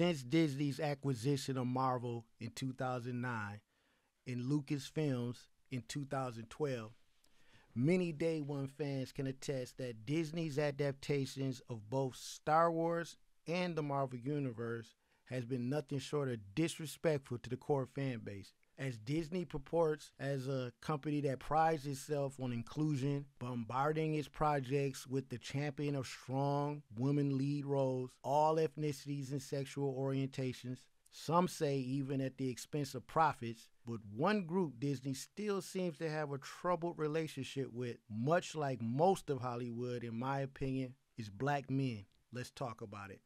Since Disney's acquisition of Marvel in 2009 and Lucasfilms in 2012, many Day One fans can attest that Disney's adaptations of both Star Wars and the Marvel Universe has been nothing short of disrespectful to the core fan base. As Disney purports as a company that prides itself on inclusion, bombarding its projects with the champion of strong women lead roles, all ethnicities and sexual orientations, some say even at the expense of profits, but one group Disney still seems to have a troubled relationship with, much like most of Hollywood, in my opinion, is black men. Let's talk about it.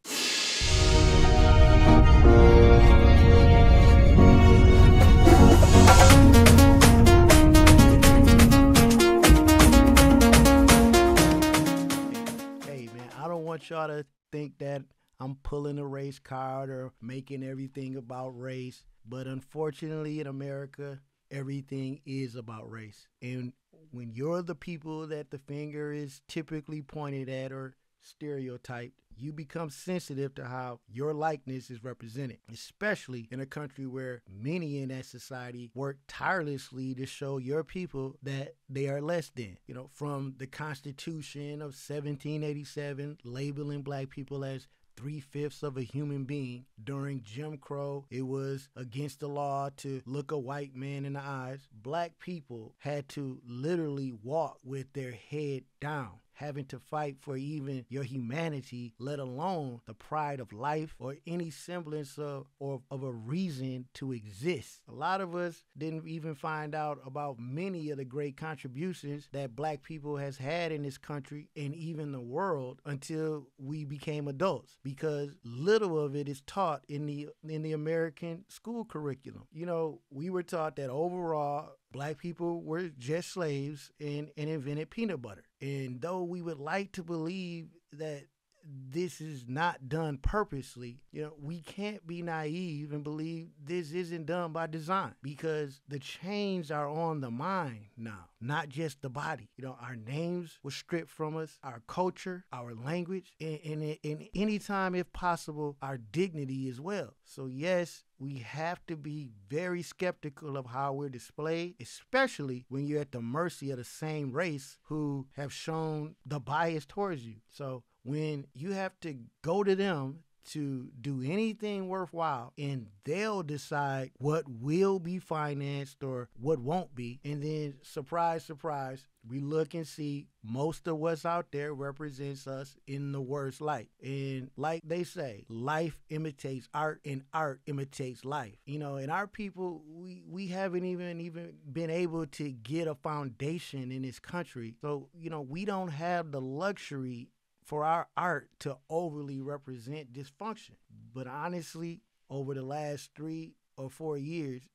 Hey man, I don't want y'all to think that I'm pulling a race card or making everything about race, but unfortunately in America, everything is about race. And when you're the people that the finger is typically pointed at or stereotyped, you become sensitive to how your likeness is represented, especially in a country where many in that society work tirelessly to show your people that they are less than. You know, from the Constitution of 1787 labeling black people as 3/5 of a human being. During Jim Crow, it was against the law to look a white man in the eyes. Black people had to literally walk with their head down, having to fight for even your humanity, let alone the pride of life or any semblance of a reason to exist. A lot of us didn't even find out about many of the great contributions that black people has had in this country and even the world until we became adults, because little of it is taught in the American school curriculum. You know, we were taught that overall black people were just slaves and invented peanut butter. And though we would like to believe that this is not done purposely, you know, we can't be naive and believe this isn't done by design, because the chains are on the mind now, not just the body. You know, our names were stripped from us, our culture, our language, and any time, if possible, our dignity as well. So yes, we have to be very skeptical of how we're displayed, especially when you're at the mercy of the same race who have shown the bias towards you. So when you have to go to them to do anything worthwhile, and they'll decide what will be financed or what won't be, and then surprise, surprise, we look and see most of what's out there represents us in the worst light. And like they say, life imitates art and art imitates life. You know, and our people, we haven't even been able to get a foundation in this country. So, you know, we don't have the luxury for our art to overly represent dysfunction. But honestly, over the last 3 or 4 years,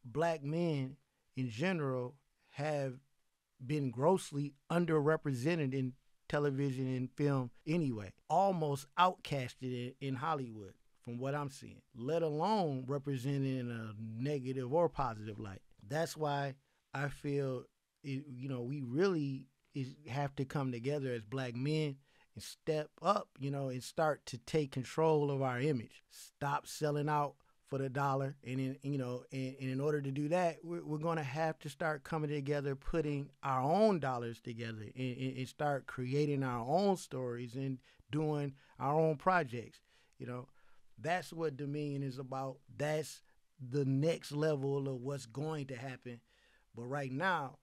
black men in general have been grossly underrepresented in television and film anyway, almost outcasted in Hollywood from what I'm seeing, let alone represented in a negative or positive light. That's why I feel, we really have to come together as black men and step up, and start to take control of our image. Stop selling out for the dollar. And in order to do that, we're going to have to start coming together, putting our own dollars together and start creating our own stories and doing our own projects. That's what Dominion is about. That's the next level of what's going to happen. But right now,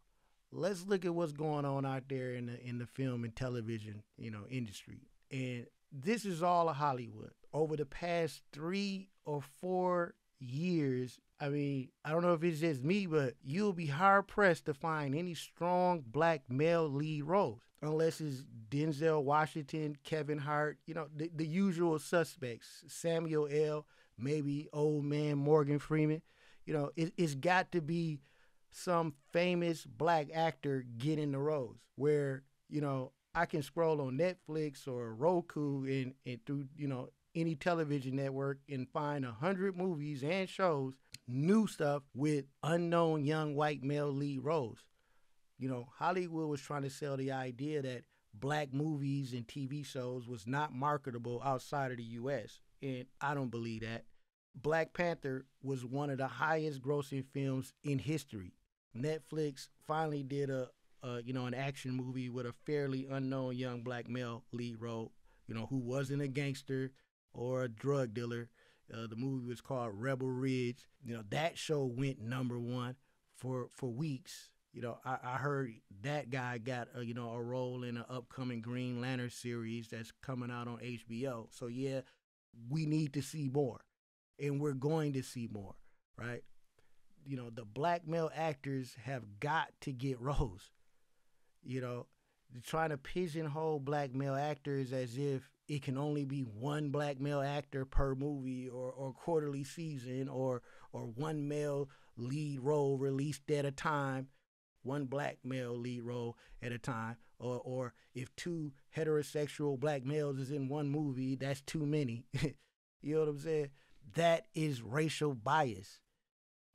let's look at what's going on out there in the film and television, industry. And this is all of Hollywood. Over the past 3 or 4 years, I mean, I don't know if it's just me, but you'll be hard pressed to find any strong black male lead roles, unless it's Denzel Washington, Kevin Hart, the usual suspects, Samuel L., maybe old man Morgan Freeman. It's got to be some famous black actor getting the roles where, I can scroll on Netflix or Roku and through, any television network and find 100 movies and shows, new stuff with unknown young white male lead roles. Hollywood was trying to sell the idea that black movies and TV shows was not marketable outside of the U.S. And I don't believe that. Black Panther was one of the highest grossing films in history. Netflix finally did an action movie with a fairly unknown young black male lead role, who wasn't a gangster or a drug dealer. The movie was called Rebel Ridge. That show went number one for weeks. I heard that guy got a role in an upcoming Green Lantern series that's coming out on HBO. So yeah, we need to see more, and we're going to see more, right? The black male actors have got to get roles. Trying to pigeonhole black male actors as if it can only be one black male actor per movie or quarterly season or one male lead role released at a time, one black male lead role at a time, or if two heterosexual black males is in one movie, that's too many. You know what I'm saying? That is racial bias.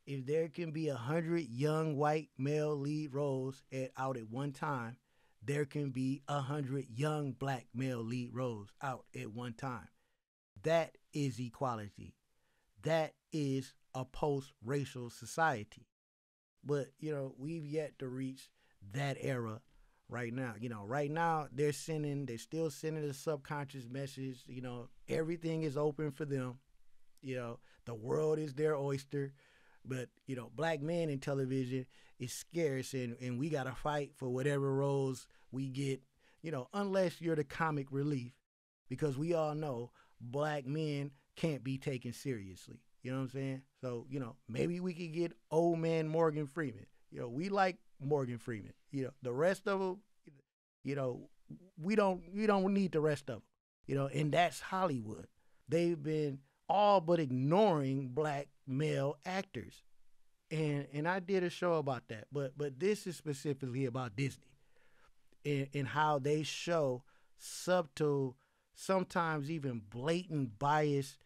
If there can be 100 young white male lead roles out at one time, there can be 100 young black male lead roles out at one time. That is equality. That is a post-racial society. But we've yet to reach that era right now. Right now they're still sending a subconscious message. Everything is open for them. The world is their oyster. But black men in television is scarce, and we gotta fight for whatever roles we get. Unless you're the comic relief, because we all know black men can't be taken seriously. You know what I'm saying? So maybe we could get old man Morgan Freeman. We like Morgan Freeman. The rest of them, we don't need the rest of them. And that's Hollywood. They've been all but ignoring black male actors. And I did a show about that. But this is specifically about Disney and how they show subtle, sometimes even blatant bias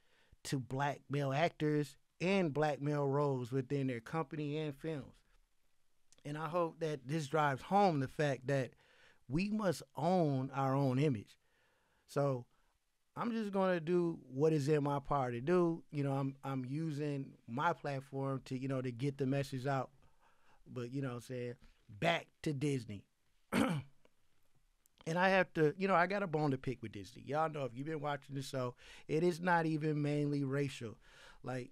to black male actors and black male roles within their company and films. And I hope that this drives home the fact that we must own our own image. So I'm just gonna do what is in my power to do. I'm using my platform to get the message out. But what I'm saying, back to Disney. And I have to, I got a bone to pick with Disney. Y'all know, if you've been watching the show, it is not even mainly racial. Like,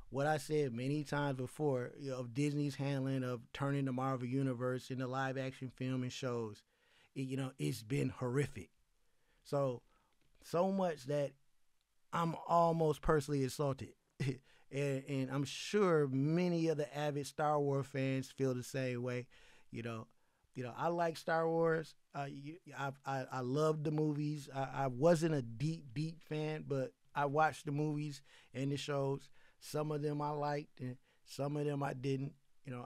what I said many times before, of Disney's handling of turning the Marvel Universe into live action film and shows, it's been horrific. So much that I'm almost personally insulted. and I'm sure many of the avid Star Wars fans feel the same way. I like Star Wars. I loved the movies. I wasn't a deep fan, but I watched the movies and the shows. Some of them I liked, and some of them I didn't.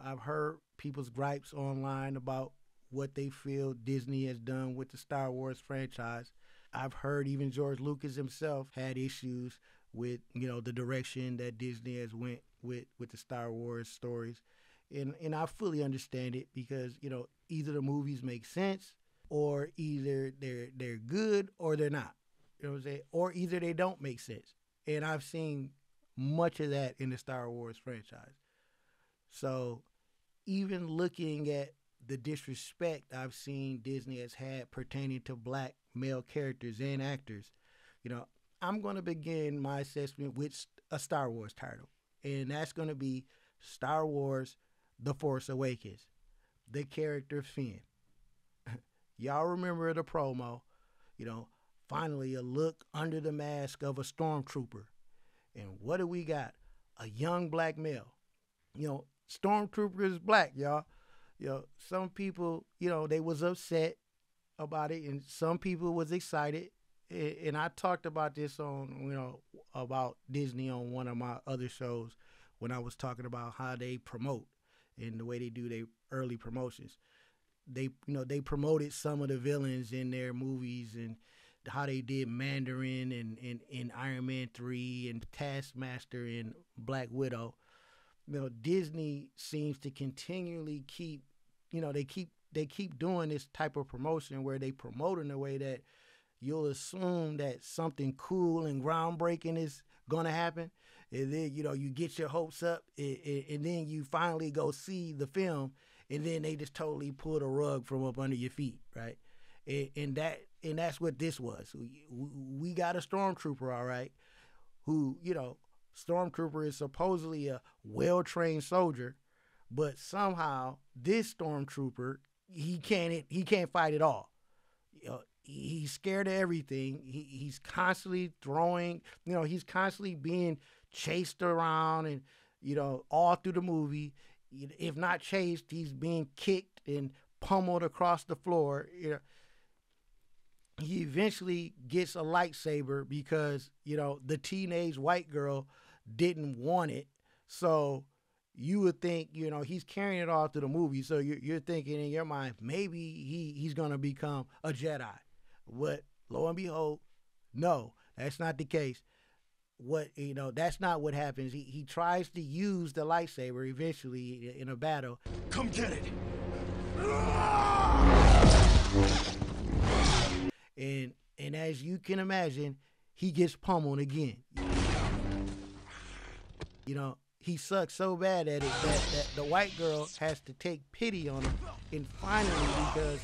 I've heard people's gripes online about what they feel Disney has done with the Star Wars franchise. I've heard even George Lucas himself had issues with the direction that Disney has went with the Star Wars stories, and I fully understand it because either the movies make sense or either they're good or they're not. You know what I'm saying? Or either they don't make sense, and I've seen much of that in the Star Wars franchise. So even looking at the disrespect I've seen Disney has had pertaining to black male characters and actors, I'm going to begin my assessment with a Star Wars title. And that's going to be Star Wars The Force Awakens. The character Finn. Y'all remember the promo, finally a look under the mask of a stormtrooper. And what do we got? A young black male. Stormtrooper is black, y'all. Some people, they was upset about it, and some people was excited. And I talked about this on, about Disney on one of my other shows when I was talking about how they promote and the way they do their early promotions. They promoted some of the villains in their movies and how they did Mandarin and Iron Man 3 and Taskmaster and Black Widow. Disney seems to continually keep doing this type of promotion where they promote in a way that you'll assume that something cool and groundbreaking is gonna happen, and then you get your hopes up, and then you finally go see the film, and then they just totally pull the rug from up under your feet, right? And that's what this was. We got a stormtrooper, all right, who stormtrooper is supposedly a well-trained soldier, but somehow this stormtrooper he can't fight at all. He's scared of everything. He's constantly throwing. He's constantly being chased around, and all through the movie. If not chased, he's being kicked and pummeled across the floor. He eventually gets a lightsaber because the teenage white girl didn't want it. So you would think he's carrying it all through the movie. So you're thinking in your mind maybe he's gonna become a Jedi. But lo and behold, no, that's not the case. That's not what happens. He tries to use the lightsaber eventually in a battle. Come get it. And as you can imagine, he gets pummeled again. He sucks so bad at it that the white girl has to take pity on him, and finally, because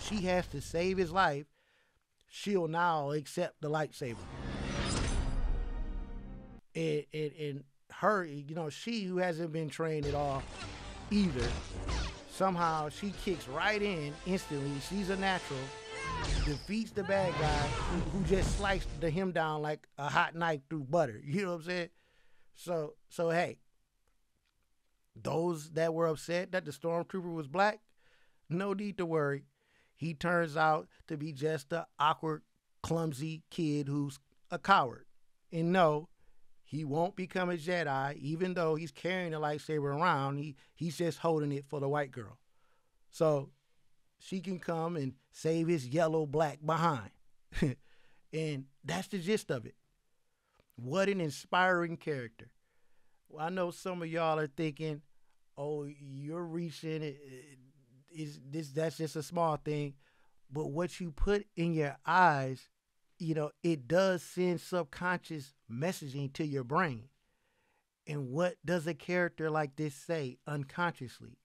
she has to save his life, she'll now accept the lightsaber. And her, she who hasn't been trained at all either, somehow she kicks right in instantly. She's a natural, defeats the bad guy who just sliced him down like a hot knife through butter. You know what I'm saying? So hey, those that were upset that the stormtrooper was black, no need to worry. He turns out to be just an awkward, clumsy kid who's a coward. And no, he won't become a Jedi, even though he's carrying a lightsaber around. He's just holding it for the white girl. So she can come and save his yellow-black behind. And that's the gist of it. What an inspiring character. Well, I know some of y'all are thinking, oh, you're reaching, that's just a small thing. But what you put in your eyes, it does send subconscious messaging to your brain. And what does a character like this say unconsciously?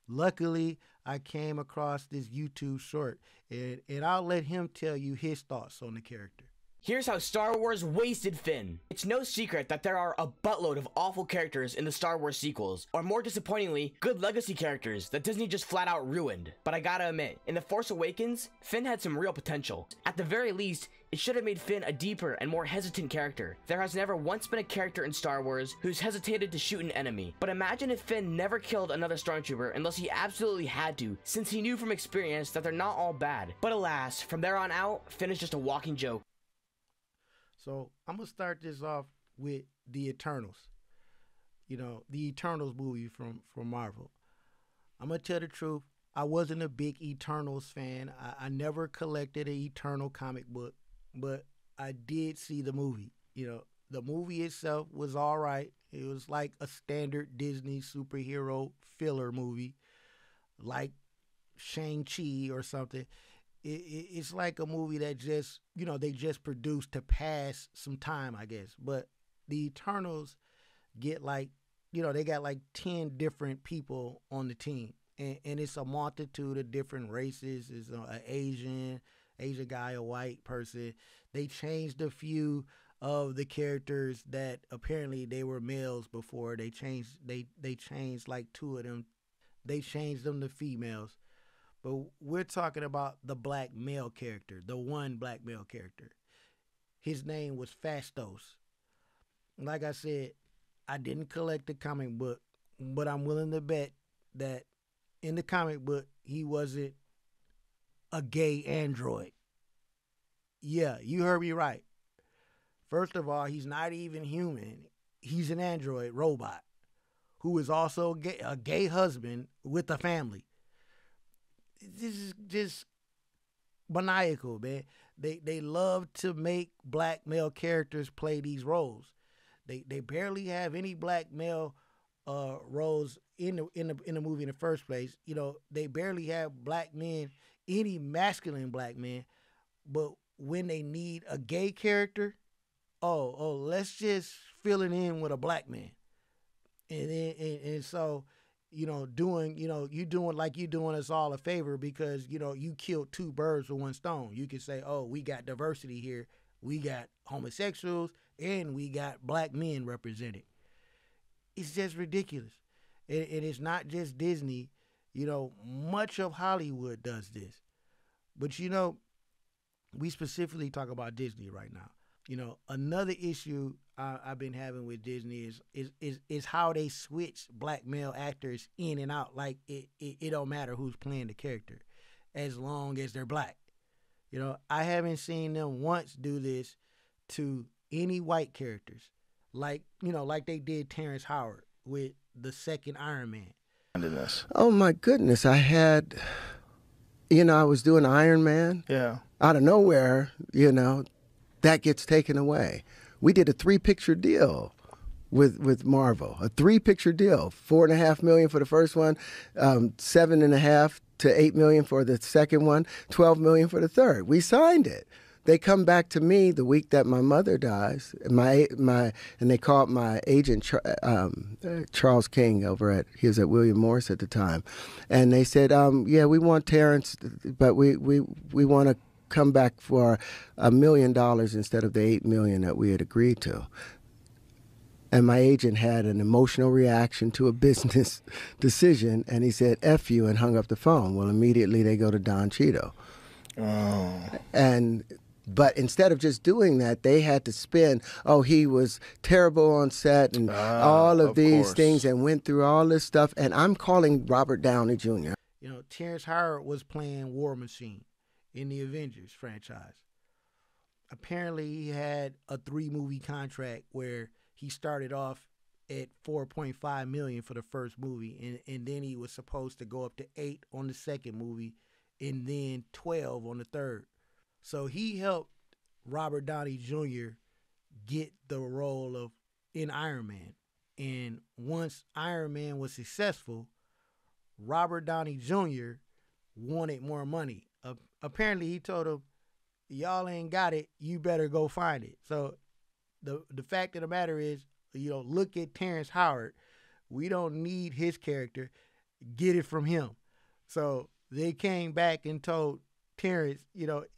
Luckily, I came across this YouTube short, and I'll let him tell you his thoughts on the character. Here's how Star Wars wasted Finn. It's no secret that there are a buttload of awful characters in the Star Wars sequels, or more disappointingly, good legacy characters that Disney just flat out ruined. But I gotta admit, in The Force Awakens, Finn had some real potential. At the very least, it should have made Finn a deeper and more hesitant character. There has never once been a character in Star Wars who's hesitated to shoot an enemy. But imagine if Finn never killed another stormtrooper unless he absolutely had to, since he knew from experience that they're not all bad. But alas, from there on out, Finn is just a walking joke. So I'm going to start this off with the Eternals. The Eternals movie from Marvel. I'm going to tell the truth. I wasn't a big Eternals fan. I never collected an Eternal comic book, but I did see the movie. The movie itself was all right. It was like a standard Disney superhero filler movie, like Shang-Chi or something. It's like a movie that just, they just produced to pass some time, I guess. But the Eternals get they got like 10 different people on the team. And it's a multitude of different races. It's an Asian guy, a white person. They changed a few of the characters that apparently they were males before. They changed like 2 of them. They changed them to females. But we're talking about the black male character, the one black male character. His name was Phastos. Like I said, I didn't collect the comic book, but I'm willing to bet that in the comic book, he wasn't a gay android. Yeah, you heard me right. First of all, he's not even human. He's an android robot who is also a gay husband with a family. This is just maniacal, man. They love to make black male characters play these roles. They barely have any black male roles in the movie in the first place. They barely have black men, any masculine black men. But when they need a gay character, let's just fill it in with a black man. And so, you doing like you doing us all a favor because, you killed two birds with one stone. You can say, oh, we got diversity here. We got homosexuals and we got black men represented. It's just ridiculous. And it's not just Disney. Much of Hollywood does this. But, we specifically talk about Disney right now. Another issue I've been having with Disney is how they switch black male actors in and out. Like it don't matter who's playing the character, as long as they're black. I haven't seen them once do this to any white characters, like they did Terrance Howard with the second Iron Man. Oh my goodness, I was doing Iron Man. Yeah. Out of nowhere, that gets taken away. We did a 3-picture deal with Marvel, a 3-picture deal, $4.5 million for the first one, $7.5 to $8 million for the second one, $12 million for the third. We signed it. They come back to me the week that my mother dies, and they called my agent, Charles King, he was at William Morris at the time, and they said, yeah, we want Terrance, but we want to come back for $1 million instead of the $8 million that we had agreed to. And my agent had an emotional reaction to a business decision, and he said, F you, and hung up the phone. Well, immediately they go to Don Cheadle. Oh. But instead of just doing that, they had to spin, he was terrible on set and all of these things, and went through all this stuff. And I'm calling Robert Downey Jr. Terrance Howard was playing War Machine in the Avengers franchise. Apparently, he had a 3-movie contract where he started off at $4.5 million for the first movie, and then he was supposed to go up to $8 million on the second movie, and then $12 million on the third. So he helped Robert Downey Jr. get the role in Iron Man. And once Iron Man was successful, Robert Downey Jr. wanted more money. Apparently, he told him, y'all ain't got it, you better go find it. So the fact of the matter is, look at Terrance Howard. We don't need his character. Get it from him. So they came back and told Terrance,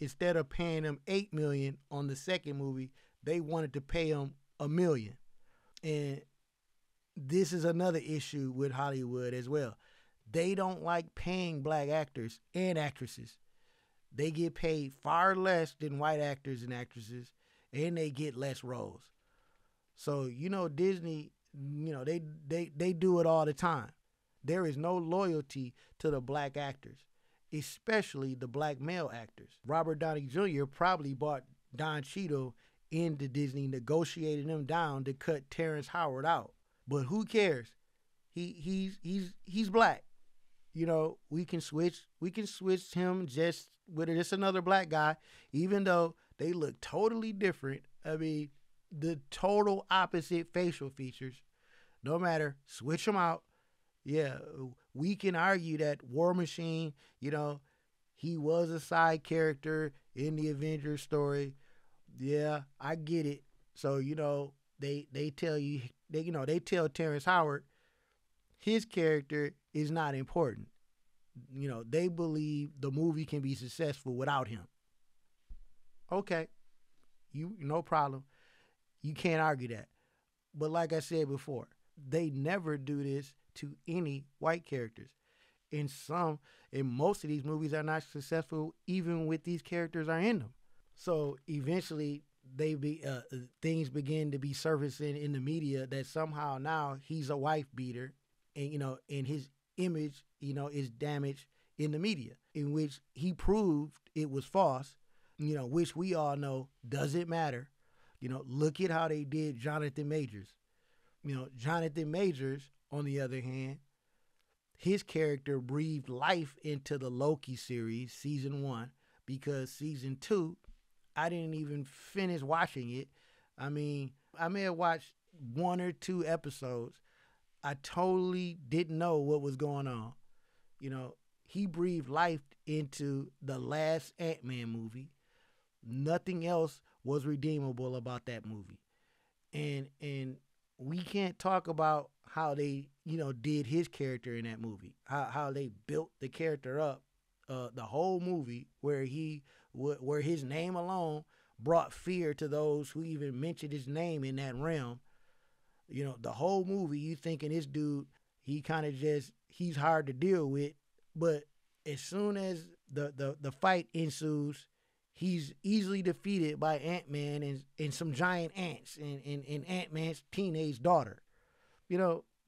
instead of paying him $8 million on the second movie, they wanted to pay him $1 million. And this is another issue with Hollywood as well. They don't like paying black actors and actresses. They get paid far less than white actors and actresses, and they get less roles. So, Disney, they do it all the time. There is no loyalty to the black actors, especially the black male actors. Robert Downey Jr. probably bought Don Cheadle into Disney, negotiated him down to cut Terrance Howard out. But who cares? He's black. We can switch him just with just another black guy, even though they look totally different. I mean, the total opposite facial features. No matter, switch them out. Yeah, we can argue that War Machine, he was a side character in the Avengers story. Yeah, I get it. So, they tell Terrance Howard his character is not important. They believe the movie can be successful without him. Okay, no problem. You can't argue that. But like I said before, they never do this to any white characters. And most of these movies are not successful even with these characters are in them. So eventually things begin to be surfacing in the media that somehow now he's a wife beater, and his image, is damaged in the media, in which he proved it was false, which we all know doesn't matter. Look at how they did Jonathan Majors. Jonathan Majors, on the other hand, his character breathed life into the Loki series, season 1, because season 2, I didn't even finish watching it. I mean, I may have watched 1 or 2 episodes. I totally didn't know what was going on. He breathed life into the last Ant-Man movie, Nothing else was redeemable about that movie. And we can't talk about how they, did his character in that movie. How they built the character up, the whole movie, where his name alone brought fear to those who even mentioned his name in that realm. The whole movie, you thinking this dude, he kind of he's hard to deal with, but as soon as the fight ensues, he's easily defeated by Ant-Man and some giant ants and Ant-Man's teenage daughter.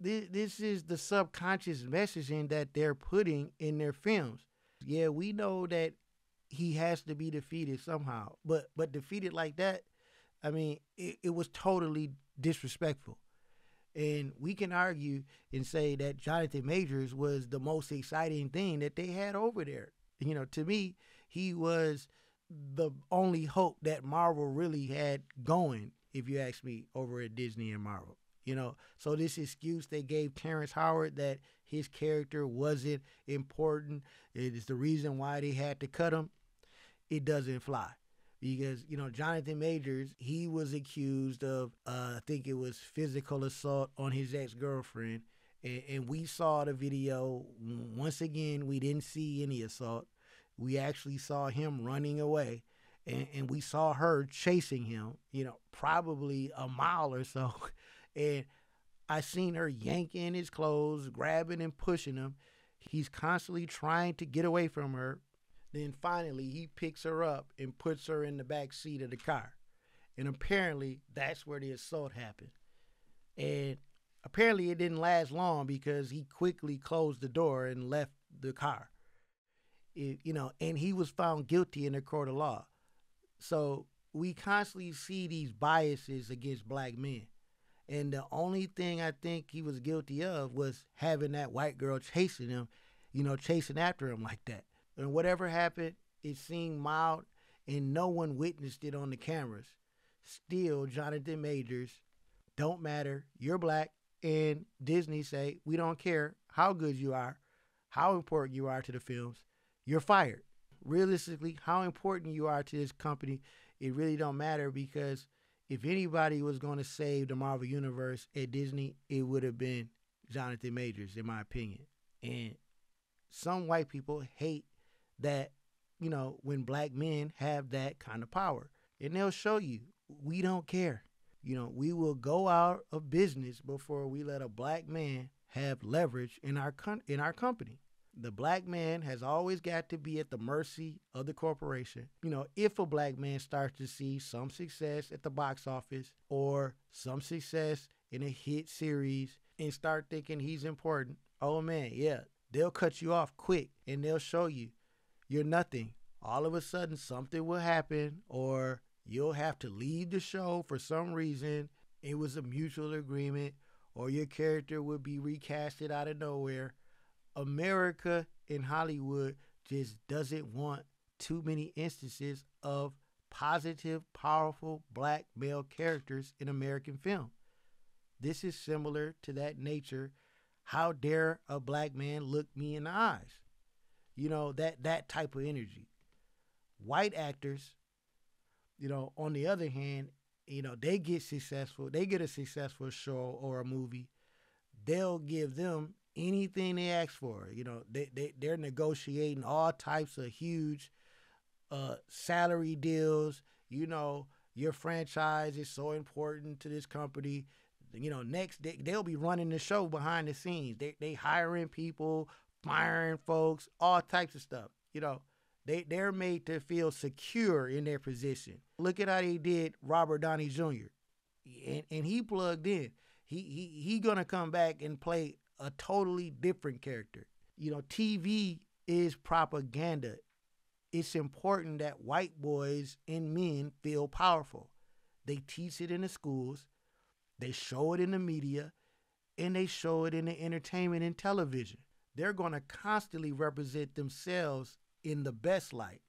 This is the subconscious messaging that they're putting in their films. Yeah, we know that he has to be defeated somehow, but defeated like that, I mean, it was totally disrespectful. And we can argue and say that Jonathan Majors was the most exciting thing that they had over there. To me, he was the only hope that Marvel really had going, if you ask me, over at Disney and Marvel. So this excuse they gave Terrance Howard that his character wasn't important, it is the reason why they had to cut him, it doesn't fly. Because, Jonathan Majors, he was accused of, I think it was physical assault on his ex-girlfriend. And we saw the video. Once again, we didn't see any assault. We actually saw him running away. And we saw her chasing him, probably a mile or so. And I seen her yanking his clothes, grabbing and pushing him. He's constantly trying to get away from her. Then finally, he picks her up and puts her in the back seat of the car. And apparently, that's where the assault happened. And apparently, it didn't last long because he quickly closed the door and left the car. And he was found guilty in the court of law. So we constantly see these biases against black men. And the only thing I think he was guilty of was having that white girl chasing him, chasing after him like that. And whatever happened, it seemed mild, and no one witnessed it on the cameras. Still, Jonathan Majors, don't matter. You're black, and Disney say, we don't care how good you are, how important you are to the films. You're fired. Realistically, how important you are to this company, it really don't matter, because if anybody was going to save the Marvel Universe at Disney, it would have been Jonathan Majors, in my opinion. And some white people hate that, when black men have that kind of power. And they'll show you, we don't care. We will go out of business before we let a black man have leverage in our company. The black man has always got to be at the mercy of the corporation. If a black man starts to see some success at the box office or some success in a hit series and start thinking he's important, oh man, yeah, they'll cut you off quick and they'll show you you're nothing. All of a sudden something will happen, or you'll have to leave the show for some reason. It was a mutual agreement, or your character would be recasted out of nowhere. America in Hollywood just doesn't want too many instances of positive, powerful black male characters in American film. This is similar to that nature. How dare a black man look me in the eyes? That type of energy. White actors, on the other hand, they get successful. They get a successful show or a movie. They'll give them anything they ask for. They're negotiating all types of huge salary deals. Your franchise is so important to this company. Next they'll be running the show behind the scenes. They hiring people, firing folks, all types of stuff. They're made to feel secure in their position. Look at how they did Robert Downey Jr. And he plugged in. He gonna come back and play a totally different character. TV is propaganda. It's important that white boys and men feel powerful. They teach it in the schools, they show it in the media, and they show it in the entertainment and television. They're going to constantly represent themselves in the best light.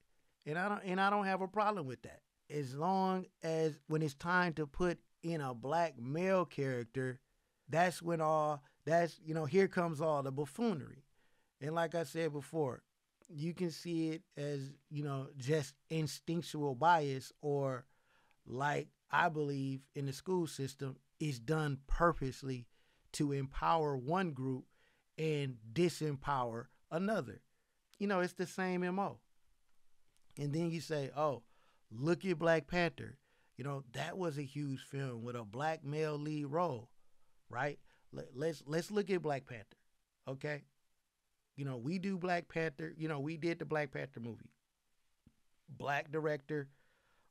And I don't have a problem with that. As long as when it's time to put in a black male character, that's when here comes all the buffoonery. And like I said before, You can see it as, just instinctual bias, or like I believe in the school system, is done purposely to empower one group and disempower another. It's the same MO. And then you say, oh, look at Black Panther. That was a huge film with a black male lead role, right? Let's look at Black Panther, okay? We do Black Panther. We did the Black Panther movie. Black director,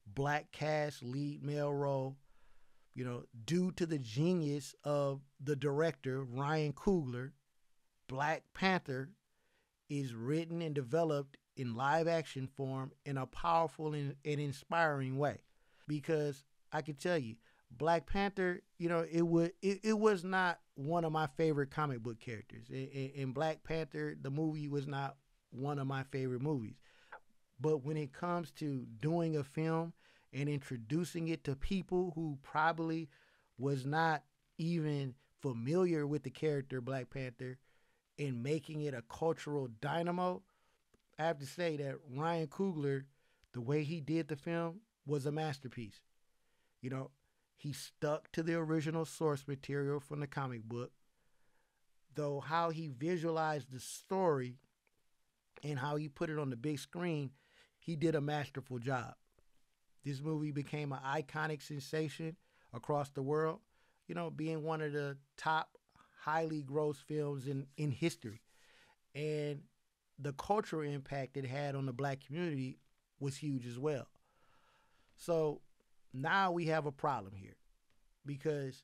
black cast, lead male role. Due to the genius of the director, Ryan Coogler, Black Panther is written and developed in live action form in a powerful and inspiring way. Because I can tell you, Black Panther, it was not one of my favorite comic book characters. In Black Panther, the movie was not one of my favorite movies. But when it comes to doing a film and introducing it to people who probably was not even familiar with the character Black Panther and making it a cultural dynamo, I have to say that Ryan Coogler, the way he did the film, was a masterpiece. He stuck to the original source material from the comic book, though how he visualized the story and how he put it on the big screen, he did a masterful job. This movie became an iconic sensation across the world, being one of the top highly grossed films in history. And the cultural impact it had on the black community was huge as well. So now we have a problem here, because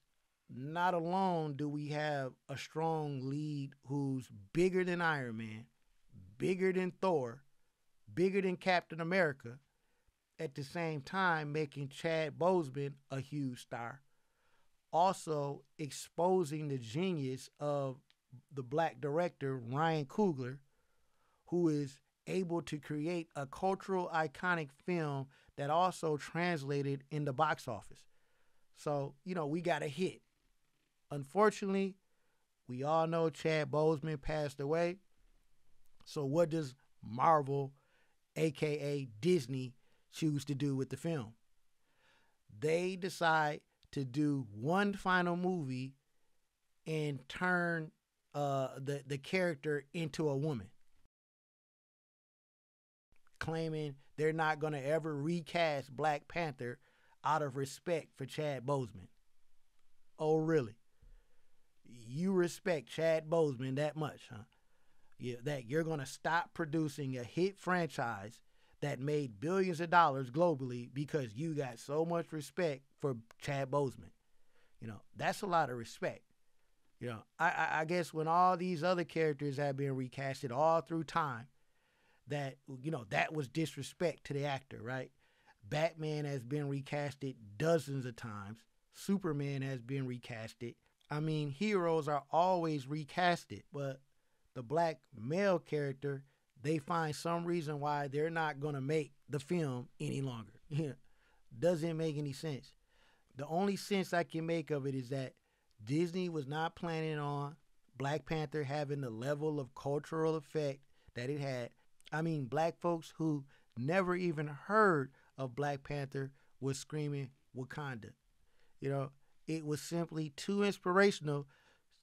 not alone do we have a strong lead who's bigger than Iron Man, bigger than Thor, bigger than Captain America, at the same time making Chad Boseman a huge star, also exposing the genius of the black director Ryan Coogler, who is able to create a cultural iconic film that also translated in the box office. So, we got a hit. Unfortunately, we all know Chad Boseman passed away. So what does Marvel, aka Disney, choose to do with the film? They decide to do one final movie and turn the character into a woman, claiming they're not going to ever recast Black Panther out of respect for Chad Boseman. Oh, really? You respect Chad Boseman that much, huh? Yeah, that you're going to stop producing a hit franchise that made billions of dollars globally because you got so much respect for Chad Boseman. That's a lot of respect. I guess when all these other characters have been recasted all through time, that that was disrespect to the actor, right? Batman has been recasted dozens of times. Superman has been recasted. I mean, heroes are always recasted, but the black male character, they find some reason why they're not going to make the film any longer. Doesn't make any sense. The only sense I can make of it is that Disney was not planning on Black Panther having the level of cultural effect that it had. I mean, black folks who never even heard of Black Panther was screaming Wakanda. It was simply too inspirational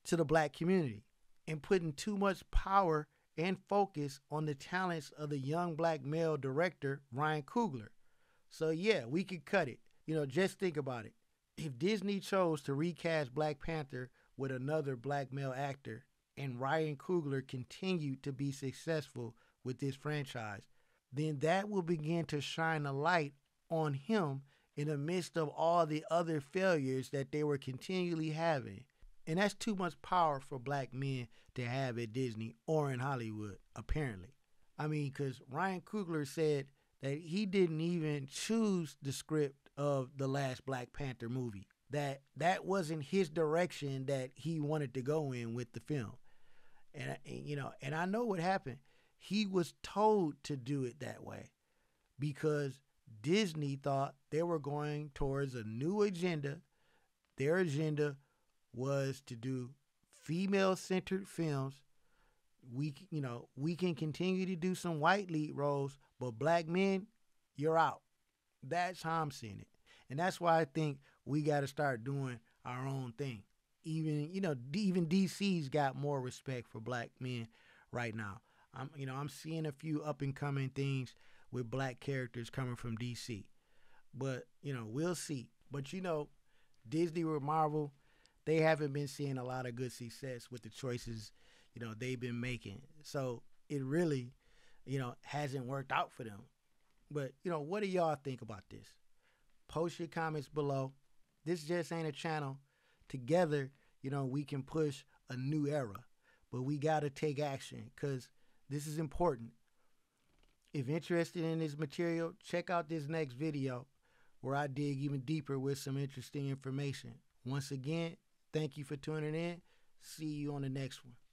to the black community and putting too much power and focus on the talents of the young black male director, Ryan Coogler. So yeah, we could cut it. Just think about it. If Disney chose to recast Black Panther with another black male actor and Ryan Coogler continued to be successful with this franchise, then that will begin to shine a light on him in the midst of all the other failures that they were continually having. And that's too much power for black men to have at Disney or in Hollywood, apparently. I mean, because Ryan Coogler said that he didn't even choose the script of the last Black Panther movie. That wasn't his direction that he wanted to go in with the film. And I know what happened. He was told to do it that way because Disney thought they were going towards a new agenda. Their agenda was to do female-centered films we can continue to do some white lead roles, but black men, you're out. That's how I'm seeing it. And that's why I think we got to start doing our own thing. Even DC's got more respect for black men right now. I'm seeing a few up and coming things with black characters coming from DC. But, we'll see. But, Disney or Marvel, they haven't been seeing a lot of good success with the choices, they've been making. So it really, hasn't worked out for them. But, what do y'all think about this? Post your comments below. This just ain't a channel. Together, we can push a new era. But we got to take action because this is important. If interested in this material, check out this next video where I dig even deeper with some interesting information. Once again, thank you for tuning in. See you on the next one.